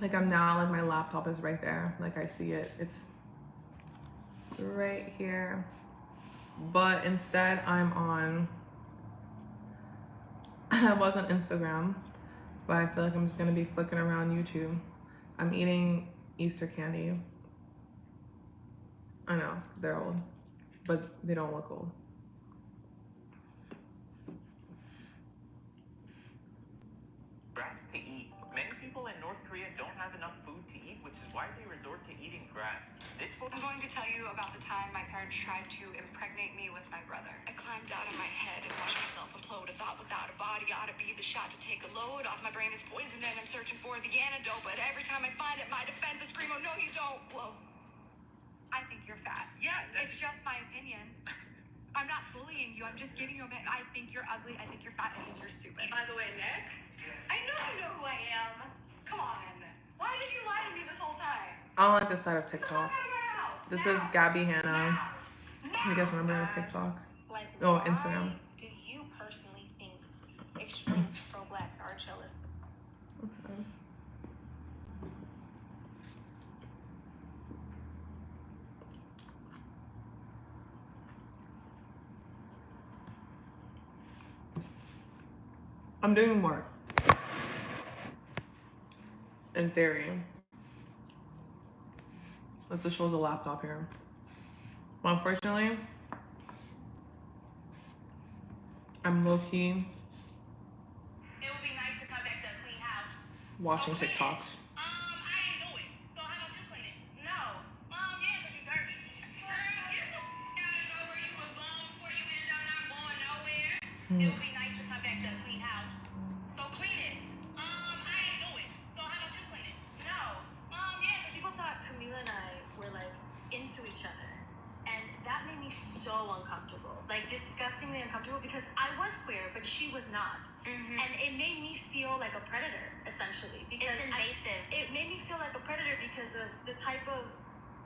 Like I'm now, like my laptop is right there. Like I see it. It's right here. But instead I'm on, I was on Instagram, but I feel like I'm just gonna be flicking around YouTube. I'm eating Easter candy. I know, they're old, but they don't look old. Grass to eat. Many people in North Korea don't have enough food to eat, which is why they resort to eating grass. I'm going to tell you about the time my parents tried to impregnate me with my brother. I climbed out of my head and watched myself implode. A thought without a body ought to be the shot to take a load off. My brain is poisoned and I'm searching for the antidote. But every time I find it, my defense is scream, oh no you don't. Whoa. I think you're fat. Yeah, It's just my opinion. I'm not bullying you. I'm just giving you a bit. I think you're ugly. I think you're fat. I think you're stupid. By the way, Nick, I know you know who I am. Come on. Why did you lie to me this whole time? I don't like this side of Get the TikTok. fuck out of my house. This Now. is Gabby Hannah. Now. You guys remember her TikTok? Like, Oh, why Instagram. do you personally think extreme pro-blacks are chillest? Okay. I'm doing work. In theory. Let's just show the laptop here. Well, unfortunately, I'm low-key It would be nice to come back to a clean house. watching So clean it. TikToks. I didn't do it. So how about you clean it? No. Yeah, because you dirty. Girl, get the out and go where you was going before you end up not going nowhere. It would be nice to come back to a clean house. So clean it. I didn't do it. So how about you clean it? No. Yeah, because People thought Camila and I were like into each other, and that made me so uncomfortable, like disgustingly uncomfortable, because I was queer, but she was not, and it made me feel like a predator, essentially, because It's invasive. it made me feel like a predator because of the type of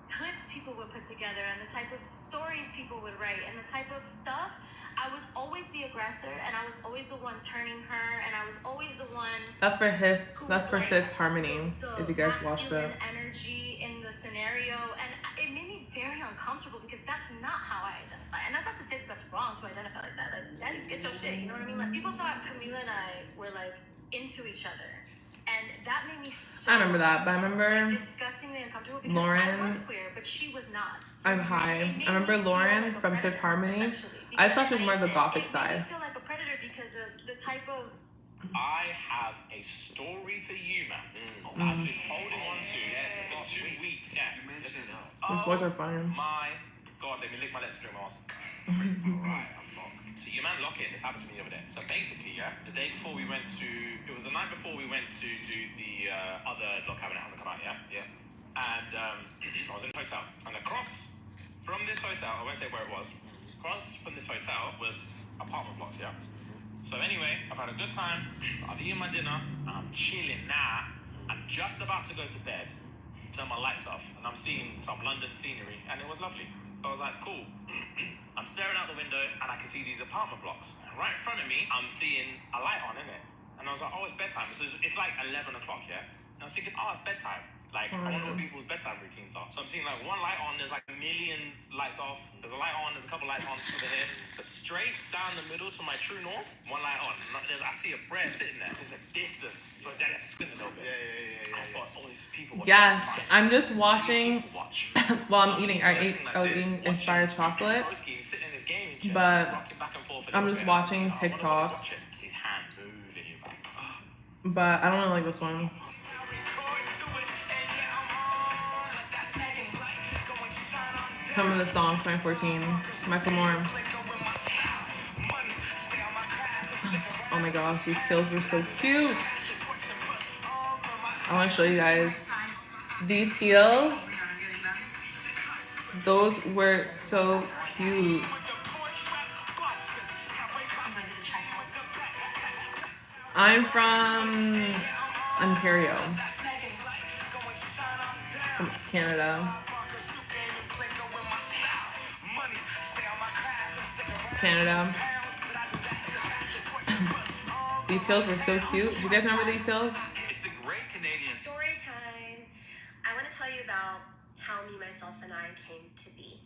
clips people would put together and the type of stories people would write and the type of stuff. I was always the aggressor, and I was always the one turning her, and I was always the one. That's for Fifth. who That's was, for like, Fifth Harmony. the If you guys watched it. masculine energy in the scenario, and it made me very uncomfortable because that's not how I identify. And that's not to say that that's wrong to identify like that. Like, Daddy, get your shit. You know what I mean? Like, people thought Camila and I were like into each other, and that made me so. I remember that, but I remember disgustingly uncomfortable because Lauren- I was queer, but she was not. I'm high. I remember Lauren from Fifth Harmony. I just thought she was more of the gothic It made side. me feel like a predator because of the type of. I have a story for you, man. That I've been holding on to for 2 weeks. Yeah. You mentioned it. These boys are fine. My God, let me lick my lips through my ass. Alright, I'm locked. So you man lock it, this happened to me the other day. So basically, yeah, the day before we went to, it was the night before we went to do the other Lock Cabinet hasn't come out, yeah? Yeah. And I was in the hotel. And across from this hotel, I won't say where it was, across from this hotel was apartment blocks, yeah? So anyway, I've had a good time. I've eaten my dinner. I'm chilling now. I'm just about to go to bed, turn my lights off, and I'm seeing some London scenery, and it was lovely. I was like, cool. I'm staring out the window, and I can see these apartment blocks. And right in front of me, I'm seeing a light on, innit? And I was like, oh, it's bedtime. So it's like 11 o'clock, yeah? And I was thinking, oh, it's bedtime. Like, I wonder what people's bedtime routines are. So I'm seeing like one light on, there's like a million lights off. There's a light on, there's a couple lights on over here. But straight down the middle to my true north, one light on. I see a bread sitting there. There's a distance. So then I just squint a little bit. I thought, oh, these people. Yes, I'm just watching Watch. while I'm eating. I was eating inspired chocolate, but I'm just watching TikToks. His hand moving, you're like, oh. But I don't really like this one. Remember the song 2014, Michael Moore. Oh my gosh, these heels were so cute. I want to show you guys these heels. Those were so cute. I'm from Ontario, from Canada. These heels were so cute. Do you guys remember these heels? It's the great Canadian Story time. I want to tell you about how me, myself, and I came to be.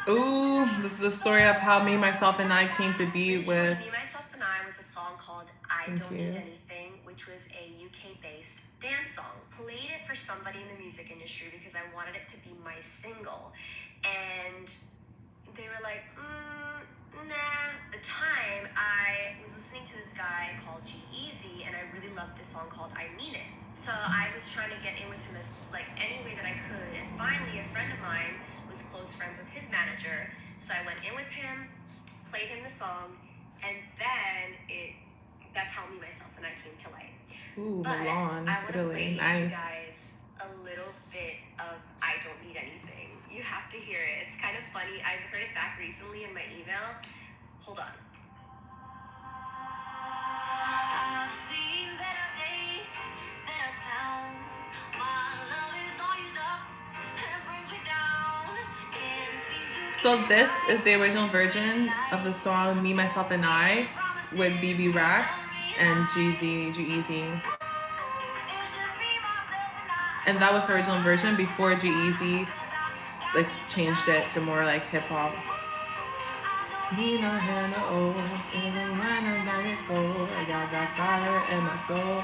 Ooh, this is a story of how me, myself, and I came to be with. Me, Myself, and I was a song called I Thank Don't you. Need Anything, which was a UK-based dance song. Played it for somebody in the music industry because I wanted it to be my single. And they were like, nah. At the time, I was listening to this guy called G-Eazy, and I really loved this song called I Mean It. So I was trying to get in with him as like any way that I could. And finally, a friend of mine was close friends with his manager. So I went in with him, played him the song, and then that's how me, myself, and I came to light. Ooh, But Milan, I want to Italy, play you nice. guys a little bit of I Don't Need Anything. You have to hear it. It's kind of funny. I heard it back recently in my email. Hold on. I've seen better days, better times. My love is all used up, and it brings me down. Can't seem to So this is the original version of the song Me, Myself, and I with BB Rax and G-Eazy. It's just me, myself, and I. And that was the original version before G-Eazy like changed it to more like hip hop. Me not hand oh, even when the night is cold, I got that fire in my soul.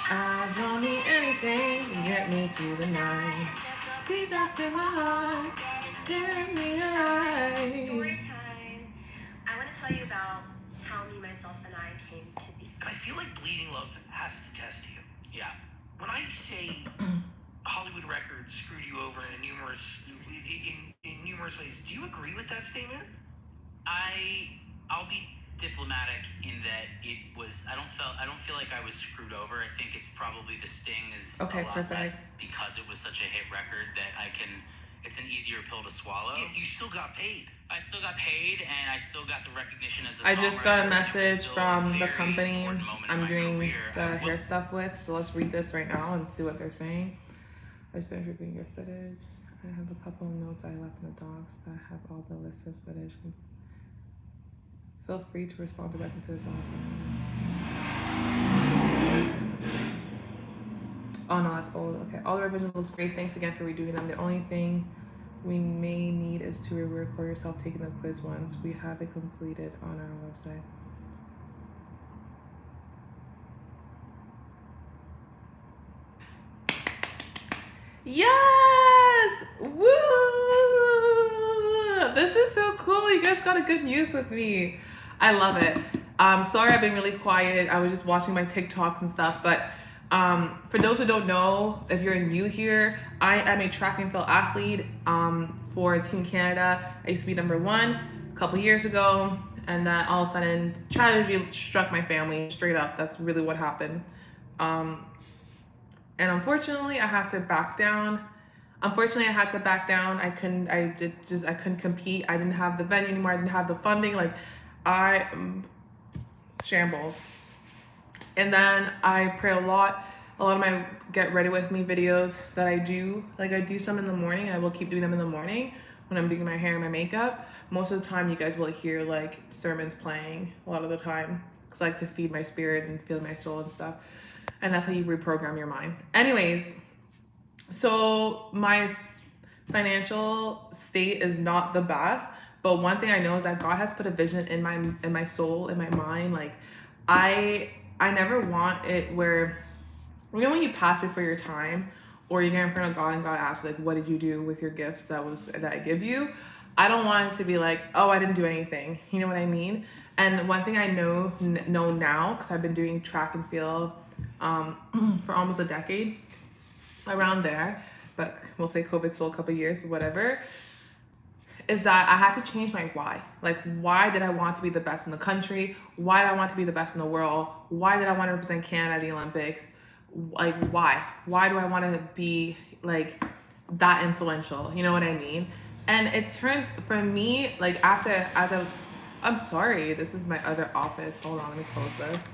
I don't need anything to get me through the night. Beat that's in my heart, tearing me alive. Story time. I want to tell you about how me, myself, and I came to be. And I feel like Bleeding Love has to test you. Yeah. When I say Hollywood records screwed you over in numerous ways, do you agree with that statement? I'll be diplomatic in that it was I don't feel like I was screwed over. I think it's probably the sting is Okay, a lot perfect. less because it was such a hit record that it's an easier pill to swallow. You still got paid. I still got paid and I still got the recognition as a I just got a songwriter, and it was message still a from the very company important moment in I'm my doing career. the I hair stuff with, so let's read this right now and see what they're saying. I just finished reviewing your footage. I have a couple of notes I left in the docs, but I have all the lists of footage. Feel free to respond directly to this offer. Oh no, that's old. Okay, all the revisions looks great. Thanks again for redoing them. The only thing we may need is to record yourself taking the quiz once. We have it completed on our website. Yes! Woo! This is so cool. You guys got a good news with me. I love it. Sorry I've been really quiet. I was just watching my TikToks and stuff. But for those who don't know, if you're new here, I am a track and field athlete for Team Canada. I used to be number 1 a couple years ago. And then all of a sudden, tragedy struck my family straight up. That's really what happened. And unfortunately, I had to back down. I couldn't compete. I didn't have the venue anymore. I didn't have the funding. Like, shambles. And then I pray a lot. A lot of my get ready with me videos that I do, like I do some in the morning. I will keep doing them in the morning when I'm doing my hair and my makeup. Most of the time, you guys will hear like sermons playing a lot of the time, because I like to feed my spirit and feel my soul and stuff. And that's how you reprogram your mind. Anyways, so my financial state is not the best, but one thing I know is that God has put a vision in my soul, in my mind. Like I never want it where, you know, when you pass before your time, or you get in front of God and God asks like, what did you do with your gifts that I give you? I don't want it to be like, oh, I didn't do anything. You know what I mean? And one thing I know now, because I've been doing track and field for almost a decade, around there, but we'll say COVID stole a couple of years, but whatever, is that I had to change my why. Like, why did I want to be the best in the country? Why did I want to be the best in the world? Why did I want to represent Canada at the Olympics? Like, why? Why do I want to be like that influential? You know what I mean? And it turns, for me, like I'm sorry, this is my other office. Hold on, let me close this.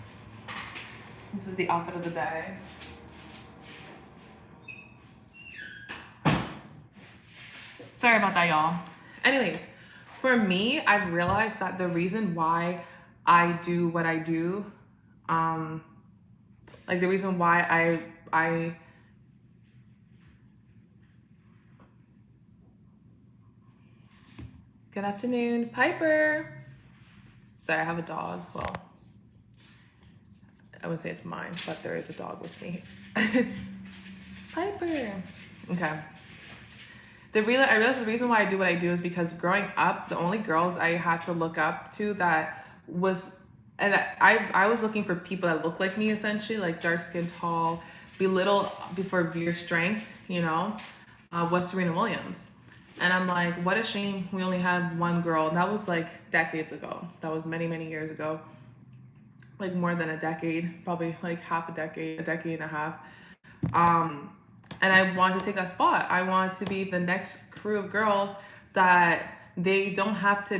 This is the outfit of the day. Sorry about that, y'all. Anyways, for me, I've realized that the reason why I do what I do Like the reason why I Good afternoon, Piper. Sorry, I have a dog. Well, I wouldn't say it's mine, but there is a dog with me. Piper. Okay. I realized the reason why I do what I do is because growing up, the only girls I had to look up to that was, and I was looking for people that looked like me essentially, like dark skin, tall, be little before veer strength, you know, was Serena Williams. And I'm like, what a shame we only have one girl. And that was like decades ago. That was many, many years ago. Like more than a decade, probably like half a decade and a half. And I wanted to take that spot. I wanted to be the next crew of girls that they don't have to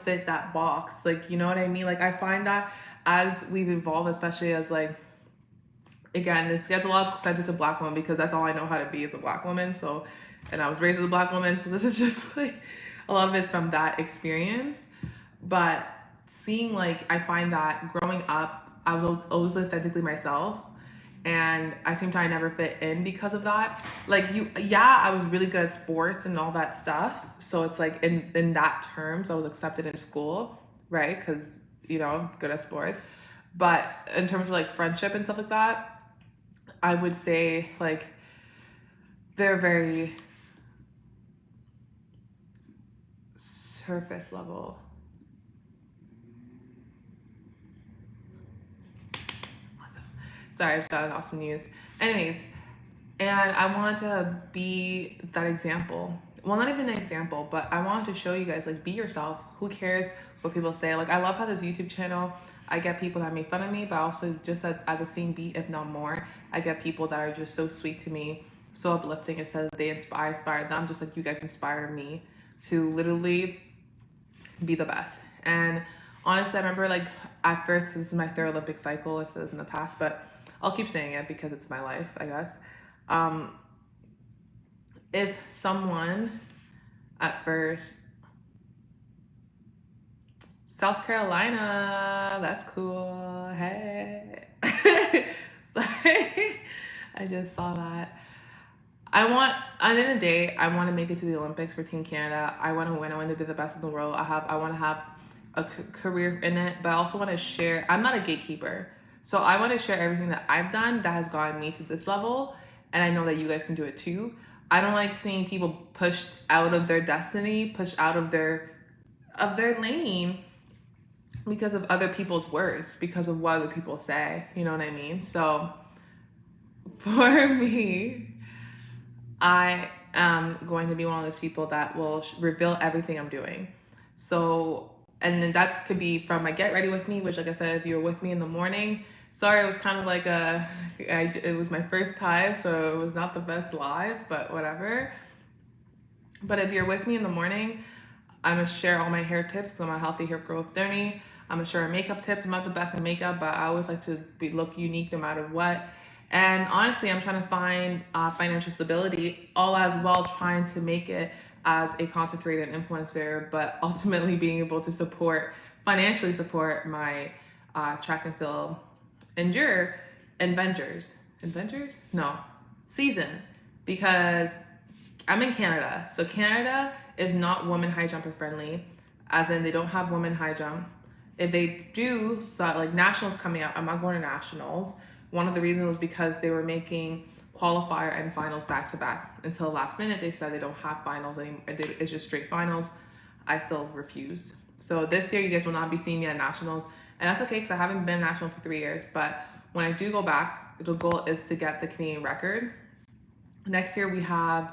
fit that box. Like, you know what I mean? Like, I find that as we've evolved, especially as like, again, it gets a lot centered to Black women because that's all I know how to be as a Black woman. So, and I was raised as a Black woman. So this is just like, a lot of it's from that experience. But seeing like, I find that growing up, I was always authentically myself. And I seem to I never fit in because of that. Like I was really good at sports and all that stuff. So it's like in that terms, I was accepted in school, right? Because, you know, I'm good at sports. But in terms of like friendship and stuff like that, I would say like they're very surface level. Sorry, I just got an awesome news. Anyways, and I wanted to be that example. Well, not even an example, but I wanted to show you guys, like, be yourself. Who cares what people say? Like, I love how this YouTube channel, I get people that make fun of me, but also just at the same beat, if not more, I get people that are just so sweet to me, so uplifting. It says they inspire them, just like you guys inspire me to literally be the best. And honestly, I remember like at first, this is my third Olympic cycle, I've said this in the past, but I'll keep saying it because it's my life, I guess. If someone at first, South Carolina, that's cool, hey. Sorry, I just saw that. At the end of the day, I want to make it to the Olympics for Team Canada. I want to win. I want to be the best in the world. I want to have a career in it, but I also want to share. I'm not a gatekeeper. So I want to share everything that I've done that has gotten me to this level. And I know that you guys can do it too. I don't like seeing people pushed out of their destiny, pushed out of their lane because of other people's words, because of what other people say. You know what I mean? So for me, I am going to be one of those people that will reveal everything I'm doing. So, and then that could be from my get ready with me, which, like I said, if you were with me in the morning, sorry, it was kind of like it was my first time, so it was not the best lives, but whatever. But if you're with me in the morning, I'm gonna share all my hair tips because I'm a healthy hair growth journey. I'm gonna share makeup tips. I'm not the best at makeup, but I always like to look unique no matter what. And honestly, I'm trying to find financial stability, all as well trying to make it as a content creator and influencer, but ultimately being able to financially support my track and field season, because I'm in Canada. So Canada is not women high jumper friendly, as in they don't have women high jump. If they do, so like nationals coming up, I'm not going to nationals. One of the reasons was because they were making qualifier and finals back to back. Until the last minute, they said they don't have finals anymore. It's just straight finals. I still refused. So this year, you guys will not be seeing me at nationals. And that's okay because I haven't been national for 3 years. But when I do go back, the goal is to get the Canadian record. Next year, we have,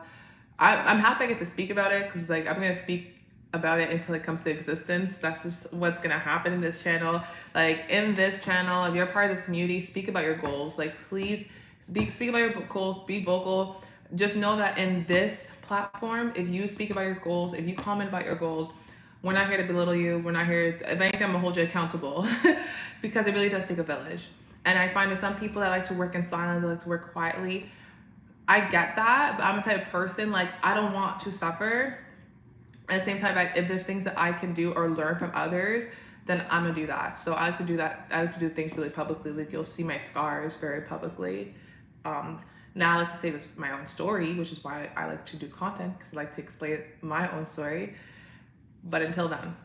I'm happy I get to speak about it because like I'm going to speak about it until it comes to existence. That's just what's gonna happen in this channel. Like in this channel, if you're a part of this community, speak about your goals. Like please speak about your goals, be vocal. Just know that in this platform, if you speak about your goals, if you comment about your goals, we're not here to belittle you. We're not here to, if anything, I'm gonna hold you accountable because it really does take a village. And I find there's some people that like to work in silence, that like to work quietly. I get that, but I'm a type of person, like I don't want to suffer. At the same time, if there's things that I can do or learn from others then I'm gonna do that. So I like to do that. I like to do things really publicly. Like you'll see my scars very publicly. Now I like to say this my own story, which is why I like to do content, because I like to explain my own story. But until then,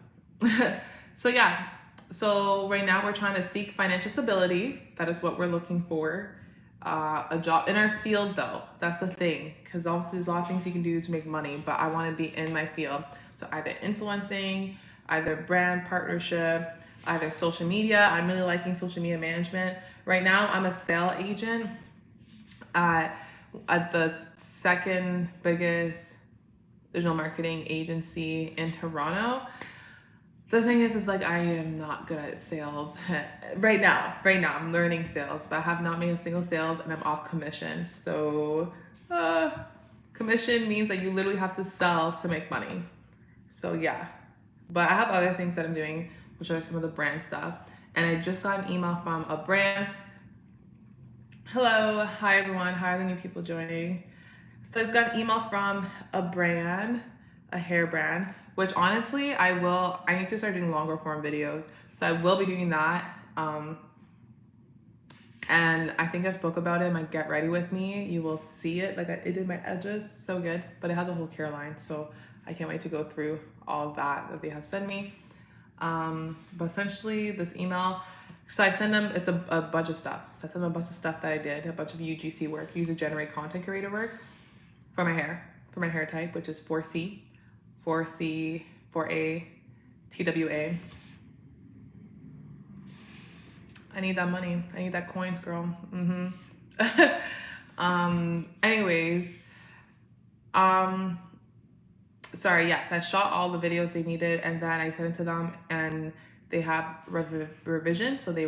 so yeah. So right now we're trying to seek financial stability. That is what we're looking for. A job in our field though, that's the thing, because obviously there's a lot of things you can do to make money, but I want to be in my field. So either influencing, either brand partnership, either social media. I'm really liking social media management. Right now I'm a sale agent at the second biggest digital marketing agency in Toronto. The thing is like I am not good at sales right now. I'm learning sales, but I have not made a single sales and I'm off commission. So commission means that you literally have to sell to make money. So yeah, but I have other things that I'm doing, which are some of the brand stuff. And I just got an email from a brand. Hello, hi everyone, hi are the new people joining. So I just got an email from a brand, a hair brand, which honestly I need to start doing longer form videos. So I will be doing that. And I think I spoke about it in my Get Ready With Me. You will see it, like it did my edges, so good. But it has a whole care line, so I can't wait to go through all of that they have sent me. But essentially this email, so I send them, it's a bunch of stuff. So I send them a bunch of stuff that I did, a bunch of UGC work, user generate content creator work for my hair type, which is 4C, 4A, TWA. I need that money. I need that coins, girl. Anyways, sorry, yes, I shot all the videos they needed and then I sent it to them and they have revision. So they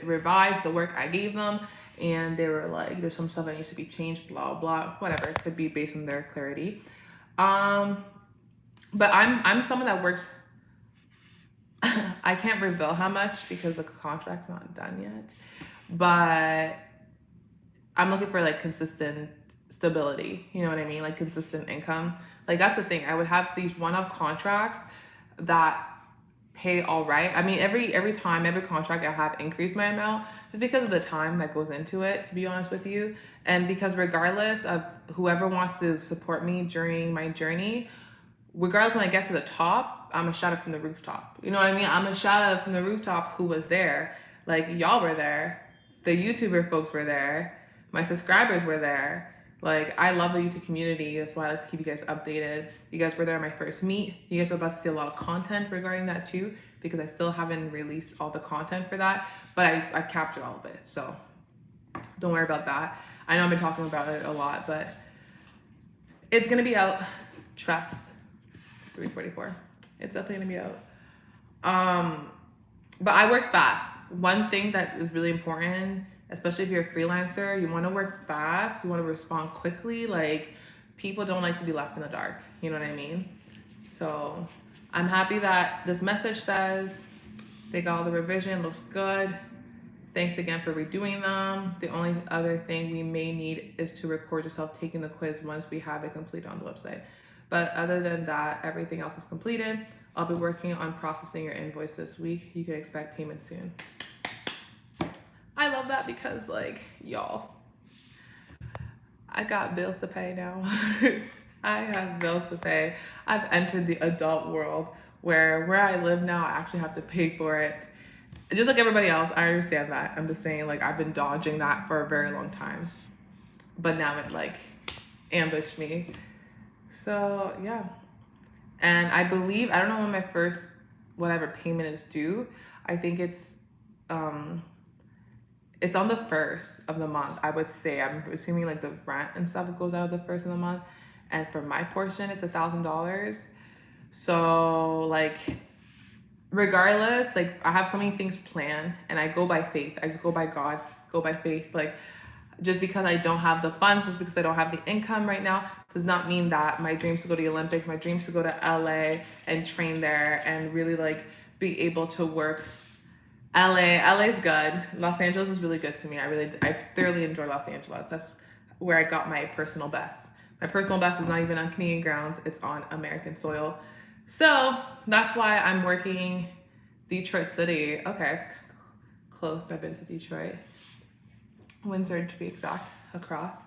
revised the work I gave them and they were like, there's some stuff that needs to be changed, blah, blah, whatever. It could be based on their clarity. But I'm someone that works, I can't reveal how much because the contract's not done yet, but I'm looking for like consistent stability, you know what I mean? Like consistent income. Like that's the thing. I would have these one-off contracts that pay all right. I mean, every time, every contract I have increased my amount just because of the time that goes into it, to be honest with you. And because regardless of whoever wants to support me during my journey, regardless when I get to the top, I'm a shout out from the rooftop. You know what I mean? I'm a shout out from the rooftop who was there. Like y'all were there. The YouTuber folks were there. My subscribers were there. Like I love the YouTube community. That's why I like to keep you guys updated. You guys were there at my first meet. You guys are about to see a lot of content regarding that too, because I still haven't released all the content for that, but I captured all of it. So don't worry about that. I know I've been talking about it a lot, but it's gonna be out. Trust. 3:44. It's definitely gonna be out. But I work fast. One thing that is really important, especially if you're a freelancer, you want to work fast. You want to respond quickly. Like people don't like to be left in the dark. You know what I mean? So I'm happy that this message says they got all the revision. Looks good. Thanks again for redoing them. The only other thing we may need is to record yourself taking the quiz once we have it completed on the website. But other than that, everything else is completed. I'll be working on processing your invoice this week. You can expect payment soon. I love that because like, y'all, I got bills to pay now. I have bills to pay. I've entered the adult world where I live now, I actually have to pay for it. Just like everybody else, I understand that. I'm just saying like, I've been dodging that for a very long time, but now it like ambushed me. So yeah. And I believe, I don't know when my first whatever payment is due. I think it's on the 1st of the month, I would say. I'm assuming like the rent and stuff goes out the 1st of the month. And for my portion, it's $1,000. So like, regardless, like I have so many things planned and I go by faith. I just go by God, go by faith. Like just because I don't have the funds, just because I don't have the income right now, does not mean that my dreams to go to the Olympics, my dreams to go to LA and train there and really like be able to work. LA's good. Los Angeles was really good to me. I thoroughly enjoyed Los Angeles. That's where I got my personal best. My personal best is not even on Canadian grounds, it's on American soil. So that's why I'm working Detroit City. Okay. Close. I've been to Detroit. Windsor to be exact, across.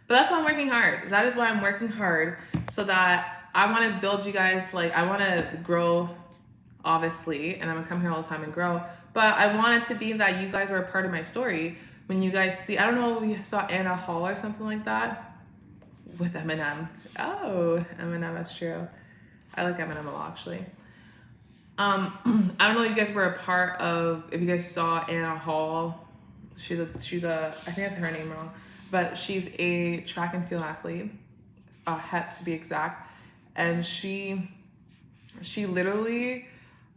But that's why I'm working hard. That is why I'm working hard, so that I want to build you guys, like, I want to grow, obviously, and I'm gonna come here all the time and grow, but I want it to be that you guys are a part of my story. When you guys see, I don't know if you saw Anna Hall or something like that with Eminem. Oh, Eminem, that's true. I like Eminem a lot, actually. I don't know if you guys were a part of, if you guys saw Anna Hall. She's a I think that's her name wrong, but she's a track and field athlete, HEP to be exact, and she literally,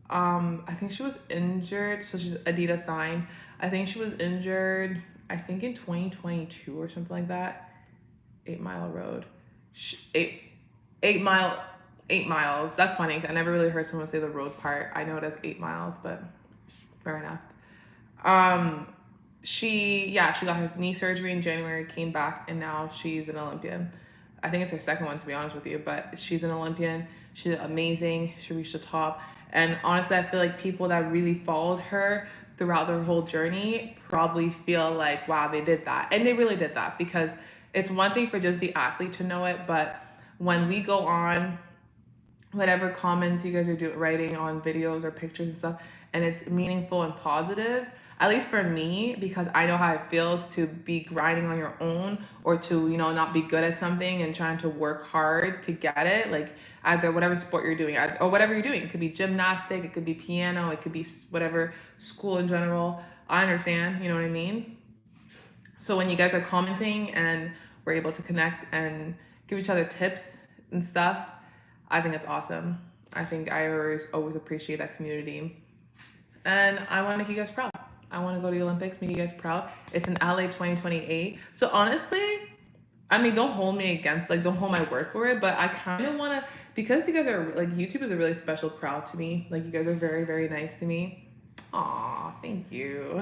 I think she was injured, so she's Adidas signed. I think she was injured, I think in 2022 or something like that. 8 Mile Road, 8 miles. That's funny. I never really heard someone say the road part. I know it as 8 miles, but fair enough. She got her knee surgery in January, came back, and now she's an Olympian. I think it's her second one, to be honest with you, but she's an Olympian. She's amazing. She reached the top. And honestly, I feel like people that really followed her throughout their whole journey probably feel like, wow, they did that. And they really did that, because it's one thing for just the athlete to know it, but when we go on whatever comments you guys are writing on videos or pictures and stuff, and it's meaningful and positive, at least for me, because I know how it feels to be grinding on your own, or to, you know, not be good at something and trying to work hard to get it, like either whatever sport you're doing, or whatever you're doing. It could be gymnastic, it could be piano, it could be whatever, school in general. I understand, you know what I mean? So when you guys are commenting and we're able to connect and give each other tips and stuff, I think it's awesome. I think I always appreciate that community. And I want to make you guys proud. I want to go to the Olympics, make you guys proud. It's in LA 2028. So honestly, I mean, don't hold me against, like, don't hold my word for it, but I kind of want to, because you guys are, like, YouTube is a really special crowd to me. Like, you guys are very, very nice to me. Aw, thank you.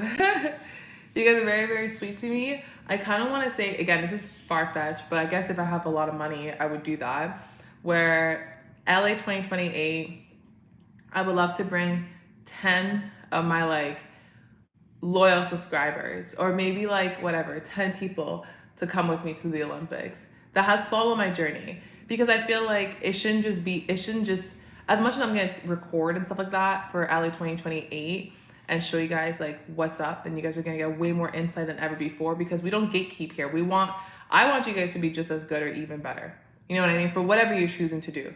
You guys are very, very sweet to me. I kind of want to say, again, this is far-fetched, but I guess if I have a lot of money, I would do that. Where LA 2028, I would love to bring 10 of my, like, loyal subscribers, or maybe, like, whatever, 10 people to come with me to the Olympics that has followed my journey. Because I feel like it shouldn't just, as much as I'm going to record and stuff like that for LA 2028 and show you guys, like, what's up, and you guys are going to get way more insight than ever before, because we don't gatekeep here. I want you guys to be just as good or even better. You know what I mean? For whatever you're choosing to do.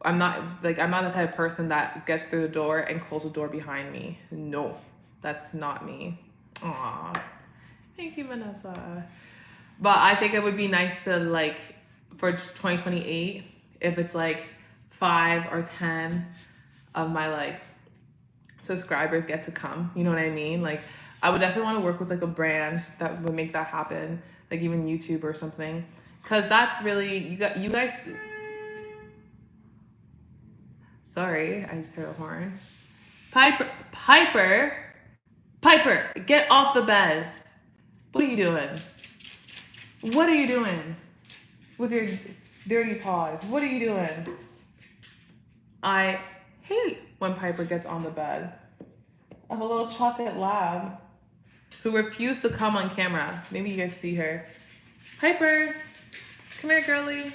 I'm not the type of person that gets through the door and closes the door behind me. No, that's not me. Aw, thank you, Vanessa. But I think it would be nice to, like, for 2028, if it's like 5 or 10 of my, like, subscribers get to come. You know what I mean? Like, I would definitely want to work with, like, a brand that would make that happen, like even YouTube or something, because that's really, you guys. Sorry, I just heard a horn. Piper, get off the bed. What are you doing? What are you doing with your dirty paws? What are you doing? I hate when Piper gets on the bed. I have a little chocolate lab who refused to come on camera. Maybe you guys see her. Piper, come here, girly.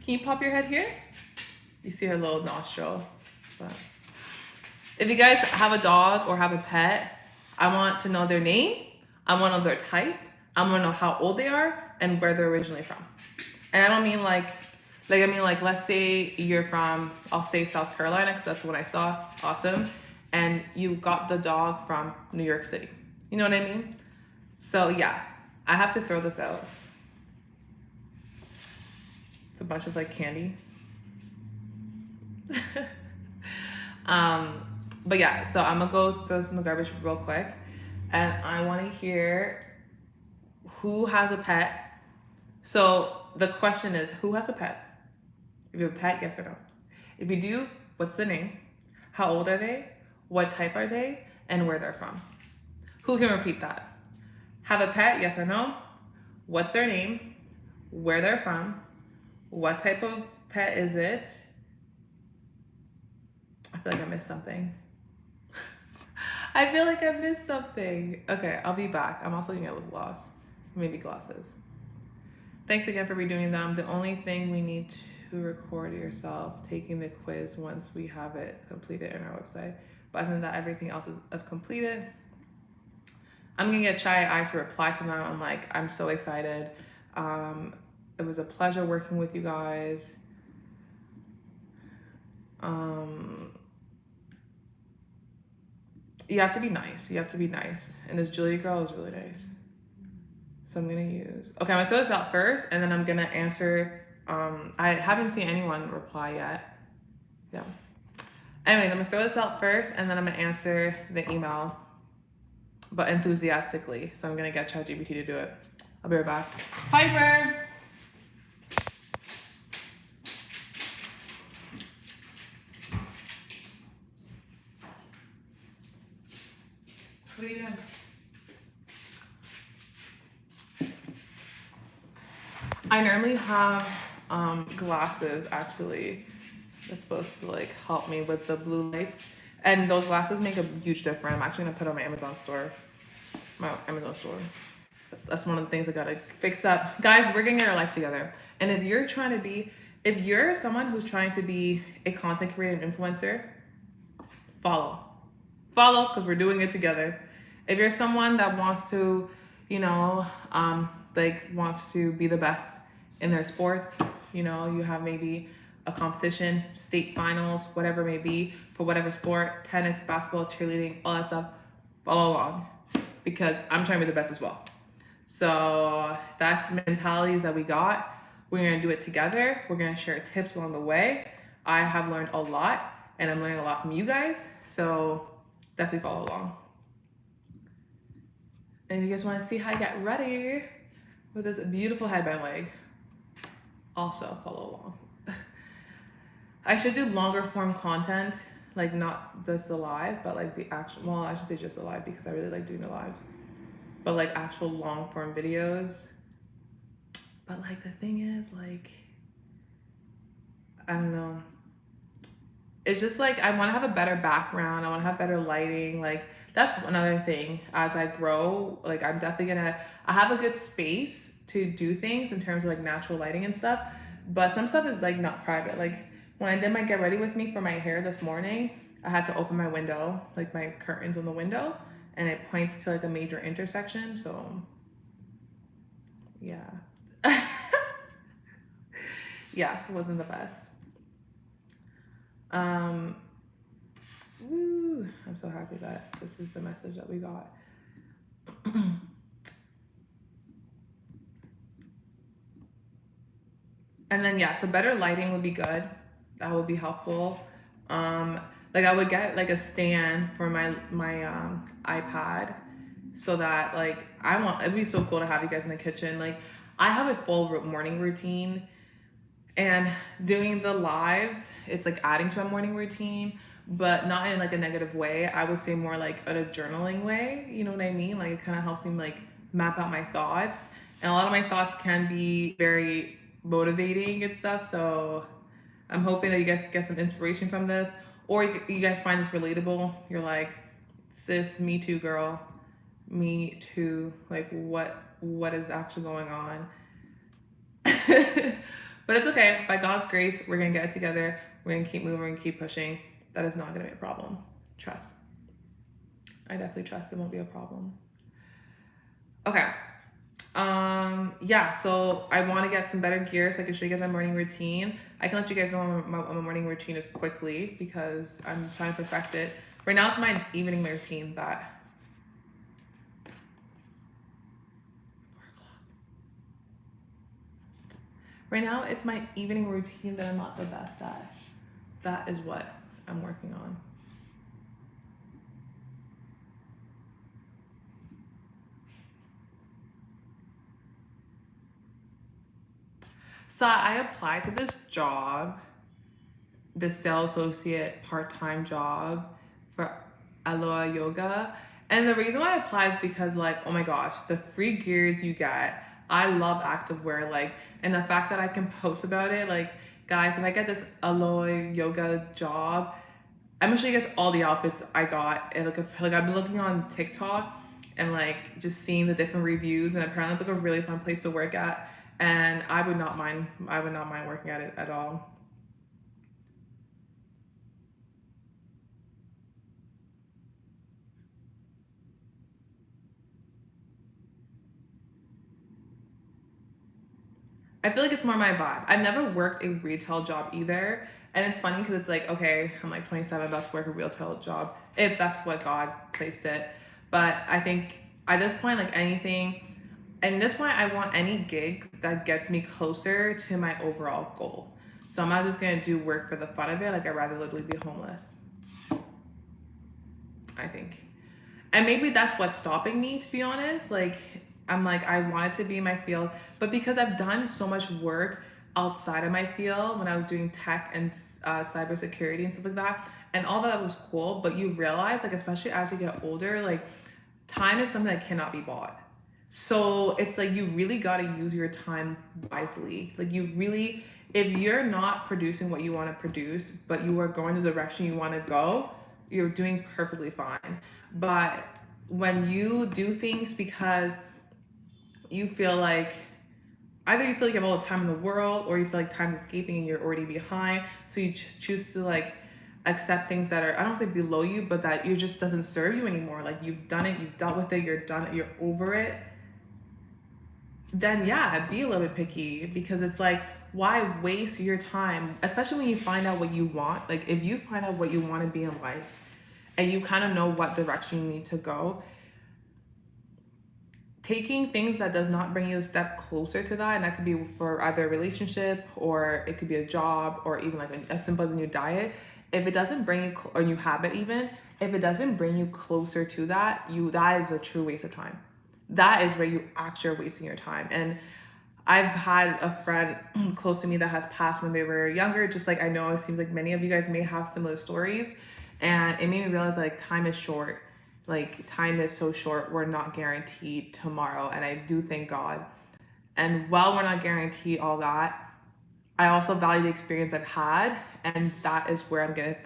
Can you pop your head here? You see her little nostril. But if you guys have a dog or have a pet, I want to know their name. I want to know their type. I want to know how old they are and where they're originally from. And I don't mean like let's say you're from, I'll say South Carolina, because that's what I saw. Awesome. And you got the dog from New York City. You know what I mean? So yeah, I have to throw this out. It's a bunch of, like, candy. But yeah, so I'm gonna go throw this in the garbage real quick, and I want to hear who has a pet. So the question is, who has a pet? If you have a pet, yes or no. If you do, what's the name? How old are they? What type are they? And where they're from. Who can repeat that? Have a pet, yes or no? What's their name? Where they're from? What type of pet is it? I feel like I missed something. I feel like I missed something. Okay, I'll be back. I'm also gonna get lip gloss, maybe glasses. Thanks again for redoing them. The only thing we need to record yourself taking the quiz once we have it completed in our website. But other than that, everything else is completed. I'm gonna get Chai I to reply to them. I'm like, I'm so excited. It was a pleasure working with you guys. You have to be nice. You have to be nice. And this Julie girl is really nice. So I'm gonna use, okay, I'm gonna throw this out first and then I'm gonna answer, I haven't seen anyone reply yet. Yeah. Anyways, I'm gonna throw this out first and then I'm gonna answer the email, but enthusiastically. So I'm gonna get ChatGPT to do it. I'll be right back. Piper! What are you doing? I normally have glasses actually that's supposed to like help me with the blue lights, and those glasses make a huge difference. I'm actually gonna put it on my Amazon store. That's one of the things I gotta fix up. Guys, we're getting our life together. And if you're someone who's trying to be a content creator and influencer, follow, because we're doing it together. If you're someone that wants to, wants to be the best in their sports, you have maybe a competition, state finals, whatever it may be, for whatever sport, tennis, basketball, cheerleading, all that stuff, follow along, because I'm trying to be the best as well. So that's the mentalities that we got. We're gonna do it together. We're gonna share tips along the way. I have learned a lot, and I'm learning a lot from you guys, so definitely follow along. And if you guys wanna see how I get ready with this beautiful headband wig, also follow along. I should do longer form content, like not just the live, but like the actual, well, I should say just the live because I really like doing the lives, but like actual long form videos. But like the thing is, like, I don't know. It's just like, I wanna have a better background. I wanna have better lighting. Like that's another thing as I grow, like I'm definitely I have a good space to do things in terms of like natural lighting and stuff, but some stuff is like not private. Like when I did my get ready with me for my hair this morning, I had to open my window, like my curtains on the window, and it points to like a major intersection. So yeah. Yeah, it wasn't the best. Woo, I'm so happy that this is the message that we got. And then yeah, so better lighting would be good. That would be helpful. Like I would get like a stand for my iPad, so that like it'd be so cool to have you guys in the kitchen. Like I have a full morning routine, and doing the lives, it's like adding to a morning routine, but not in like a negative way. I would say more like in a journaling way. You know what I mean? Like it kind of helps me like map out my thoughts, and a lot of my thoughts can be very motivating and stuff. So I'm hoping that you guys get some inspiration from this, or you guys find this relatable. You're like, sis, me too, girl, me too. Like what is actually going on? But it's okay. By God's grace, we're gonna get it together. We're gonna keep moving and keep pushing. That is not gonna be a problem. Trust. I definitely trust it won't be a problem. Okay. Yeah, so I want to get some better gear so I can show you guys my morning routine. I can let you guys know what my morning routine is quickly because I'm trying to perfect it. Right now it's my evening routine that right now it's my evening routine that I'm not the best at. That is what I'm working on. So I applied to this job, the sales associate part-time job for Aloha Yoga. And the reason why I applied is because like, oh my gosh, the free gears you get. I love activewear, like, and the fact that I can post about it, like, guys, if I get this Aloha Yoga job, I'm gonna show you guys all the outfits I got. And like I've been looking on TikTok and like just seeing the different reviews, and apparently it's like a really fun place to work at. And I would not mind working at it at all. I feel like it's more my vibe. I've never worked a retail job either. And it's funny because it's like, okay, I'm like 27, about to work a retail job, if that's what God placed it. But I think at this point, like anything, and at this point, I want any gig that gets me closer to my overall goal. So I'm not just gonna do work for the fun of it. Like I'd rather literally be homeless, I think. And maybe that's what's stopping me, to be honest. Like I'm like, I wanted to be in my field, but because I've done so much work outside of my field when I was doing tech and cybersecurity and stuff like that, and all that was cool, but you realize, like, especially as you get older, like time is something that cannot be bought. So it's like you really got to use your time wisely. Like you really, if you're not producing what you want to produce, but you are going the direction you want to go, you're doing perfectly fine. But when you do things because you feel like either you feel like you have all the time in the world, or you feel like time's escaping and you're already behind, so you choose to like accept things that are, I don't say below you, but that you just doesn't serve you anymore. Like you've done it, you've dealt with it, you're done, you're over it. Then yeah, be a little bit picky, because it's like, why waste your time, especially when you find out what you want. Like if you find out what you want to be in life and you kind of know what direction you need to go, taking things that does not bring you a step closer to that, and that could be for either a relationship, or it could be a job, or even like as simple as a new diet, if it doesn't bring you, or new habit even, if it doesn't bring you closer to that, that is a true waste of time. That is where you actually are wasting your time. And I've had a friend close to me that has passed when they were younger, just like I know it seems like many of you guys may have similar stories, and it made me realize like time is short. Like time is so short, we're not guaranteed tomorrow, and I do thank God. And while we're not guaranteed all that, I also value the experience I've had, and that is where I'm gonna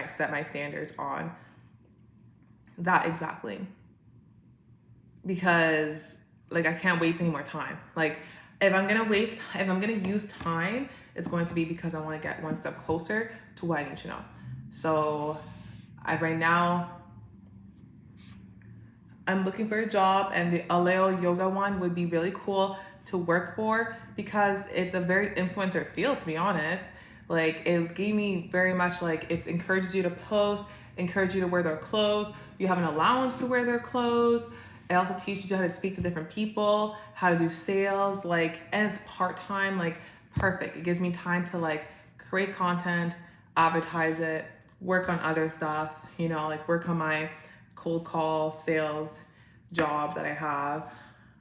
set my standards on that exactly. Because like I can't waste any more time. Like if I'm gonna use time, it's going to be because I want to get one step closer to what I need to know. So right now I'm looking for a job, and the Aleo yoga one would be really cool to work for, because it's a very influencer field, to be honest. Like it gave me very much like, it encourages you to post, encourages you to wear their clothes. You have an allowance to wear their clothes. It also teaches you how to speak to different people, how to do sales, like, and it's part-time, like perfect. It gives me time to like create content, advertise it, work on other stuff, you know, like work on my cold call sales job that I have.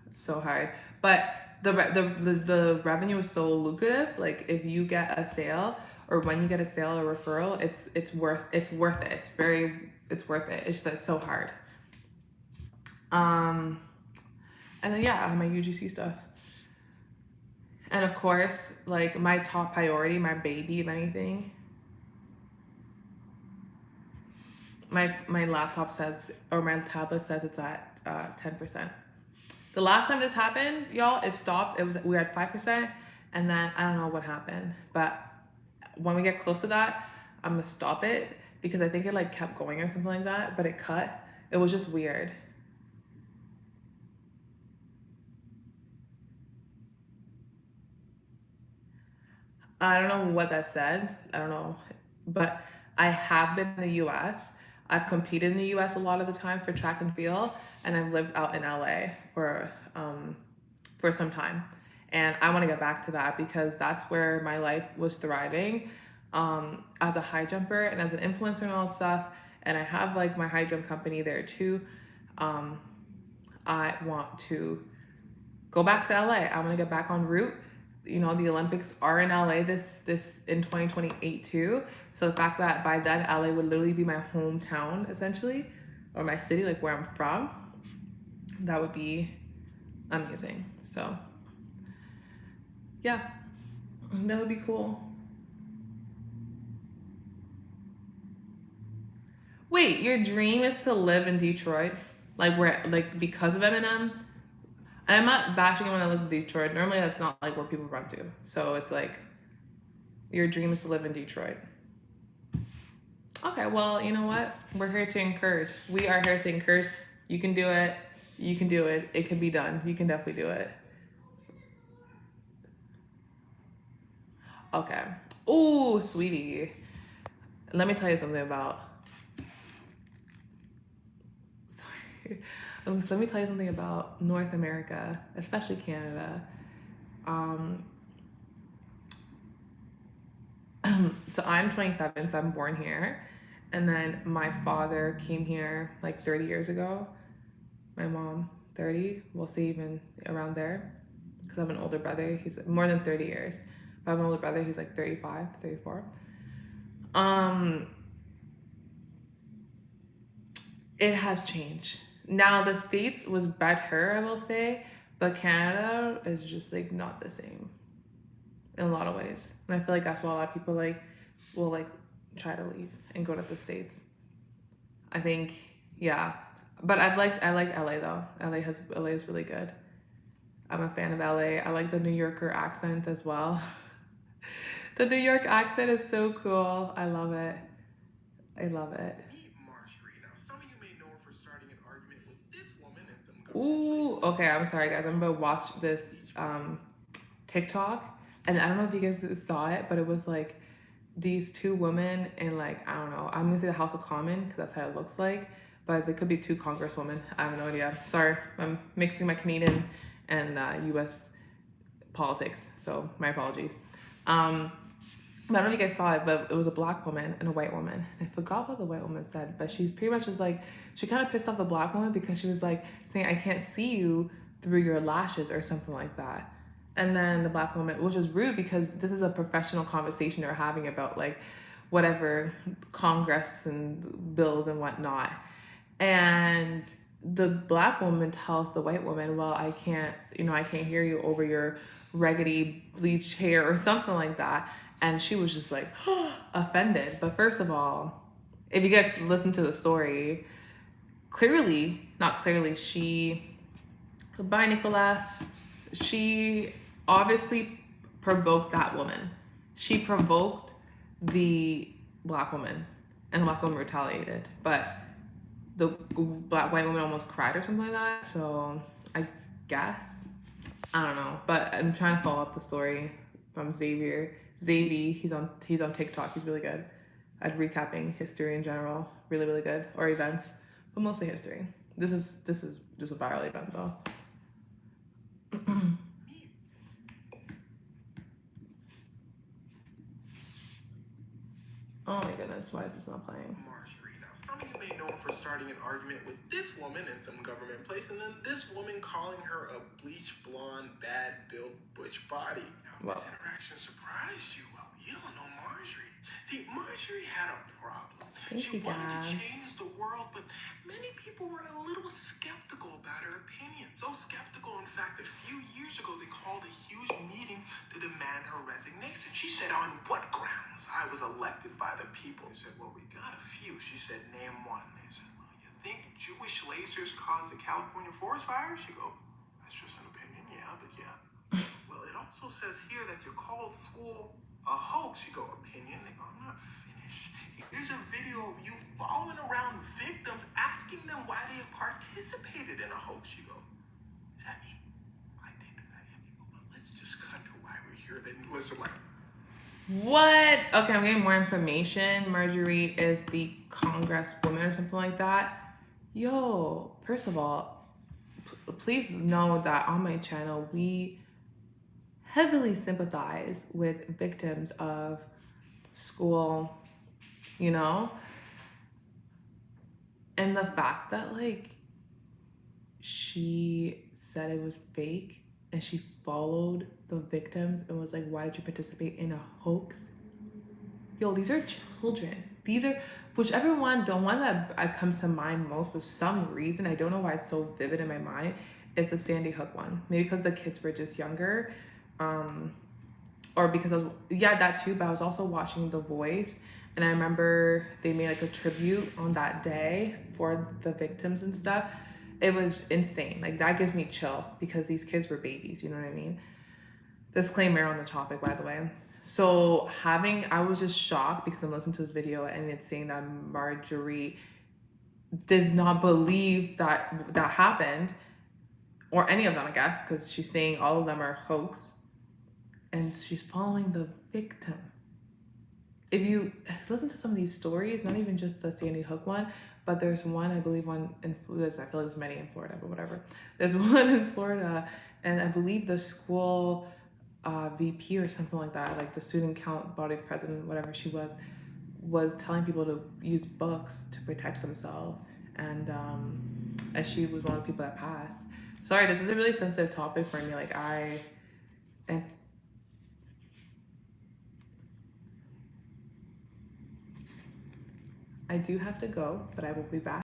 It's so hard, but the revenue is so lucrative. Like if you get a sale, or when you get a sale or referral, it's worth it. It's worth it. It's just that it's so hard. And then yeah, I have my UGC stuff. And of course, like my top priority, my baby, if anything, my laptop says, or my tablet says it's at 10%. The last time this happened, y'all, it stopped. We were at 5%, and then I don't know what happened. But when we get close to that, I'm gonna stop it, because I think it like kept going or something like that, but it cut. It was just weird. I don't know what that said. I don't know. But I have been in the US. I've competed in the US a lot of the time for track and field, and I've lived out in LA for some time. And I want to get back to that, because that's where my life was thriving, as a high jumper and as an influencer and all that stuff. And I have like my high jump company there too. I want to go back to LA. I want to get back on route. You know, the Olympics are in LA this in 2028 too. So the fact that by then LA would literally be my hometown essentially, or my city, like where I'm from, that would be amazing. So yeah, that would be cool. Wait, your dream is to live in Detroit? Like where, like because of Eminem? I'm not bashing anyone that lives in Detroit. Normally that's not like where people run to. So it's like, your dream is to live in Detroit. Okay, well, you know what? We're here to encourage. We are here to encourage. You can do it. You can do it. It can be done. You can definitely do it. Okay. Ooh, sweetie. Let me tell you something about. Sorry. Let me tell you something about North America, especially Canada. So I'm 27, so I'm born here. And then my father came here like 30 years ago. My mom, 30. We'll say even around there. Because I have an older brother. He's more than 30 years. But I have an older brother. He's like 35, 34. It has changed. Now the States was better, I will say. But Canada is just like not the same in a lot of ways. And I feel like that's why a lot of people like will like try to leave and go to the States. I think, yeah. But I like LA though. LA is really good. I'm a fan of LA. I like the New Yorker accent as well. The New York accent is so cool. I love it. I love it. Meet Marjorie. Now, some of you may know her for starting an argument with this woman and some Ooh, okay, I'm sorry guys. I'm gonna watch this TikTok. And I don't know if you guys saw it, but it was like these two women in like, I don't know, I'm gonna say the House of Common because that's how it looks like, but there could be two congresswomen. I have no idea. Sorry, I'm mixing my Canadian and US politics, so my apologies. But I don't know if you guys saw it, but it was a black woman and a white woman. I forgot what the white woman said, but she's pretty much just like, she kind of pissed off the black woman because she was like saying, I can't see you through your lashes or something like that. And then the black woman, which was rude because this is a professional conversation they're having about like whatever Congress and bills and whatnot. And the black woman tells the white woman, well, I can't hear you over your raggedy bleached hair or something like that. And she was just like offended. But first of all, if you guys listen to the story, bye Nicola, she obviously provoked that woman. She provoked the black woman and the black woman retaliated. But the white woman almost cried or something like that. So I guess, I don't know. But I'm trying to follow up the story from Xavier, he's on TikTok. He's really good at recapping history in general. Really, really good. Or events, but mostly history. This is just a viral event though. Oh my goodness, why is this not playing? Marjorie. Now, some of you may know her for starting an argument with this woman in some government place, and then this woman calling her a bleach blonde, bad-built butch body. Now, if this interaction surprised you, well, you don't know Marjorie. See, Marjorie had a problem. She wanted to change the world, but many people were a little skeptical about her opinion. So skeptical, in fact, a few years ago, they called a huge meeting to demand her resignation. She said, on what grounds I was elected by the people? They said, well, we got a few. She said, name one. They said, well, you think Jewish lasers caused the California forest fires? You go, that's just an opinion, yeah, but yeah. Well, it also says here that you called school a hoax. You go, opinion? They go, I'm not finished. Here's a video of you following around victims, asking them why they have participated in a hoax. You go, does that mean I did that? But let's just cut to why we're here. Then listen, like, what? Okay, I'm getting more information. Marjorie is the congresswoman or something like that. Yo, first of all, please know that on my channel, we heavily sympathize with victims of school, you know? And the fact that like she said it was fake and she followed the victims and was like, why did you participate in a hoax? Yo, these are children. These are, whichever one, the one that comes to mind most for some reason, I don't know why it's so vivid in my mind, is the Sandy Hook one. Maybe because the kids were just younger, or because that too, but I was also watching The Voice, And I remember they made like a tribute on that day for the victims and stuff. It was insane. Like that gives me chill because these kids were babies, you know what I mean? Disclaimer on the topic, by the way. So I was just shocked because I'm listening to this video and it's saying that Marjorie does not believe that happened, or any of them, I guess, because she's saying all of them are hoax, and she's following the victim. If you listen to some of these stories, not even just the Sandy Hook one, but there's one, I believe one in Florida, I feel like there's many in Florida, but whatever. There's one in Florida, and I believe the school VP or something like that, like the student body president, whatever she was telling people to use books to protect themselves. And as she was one of the people that passed. Sorry, this is a really sensitive topic for me. Like I do have to go, but I will be back.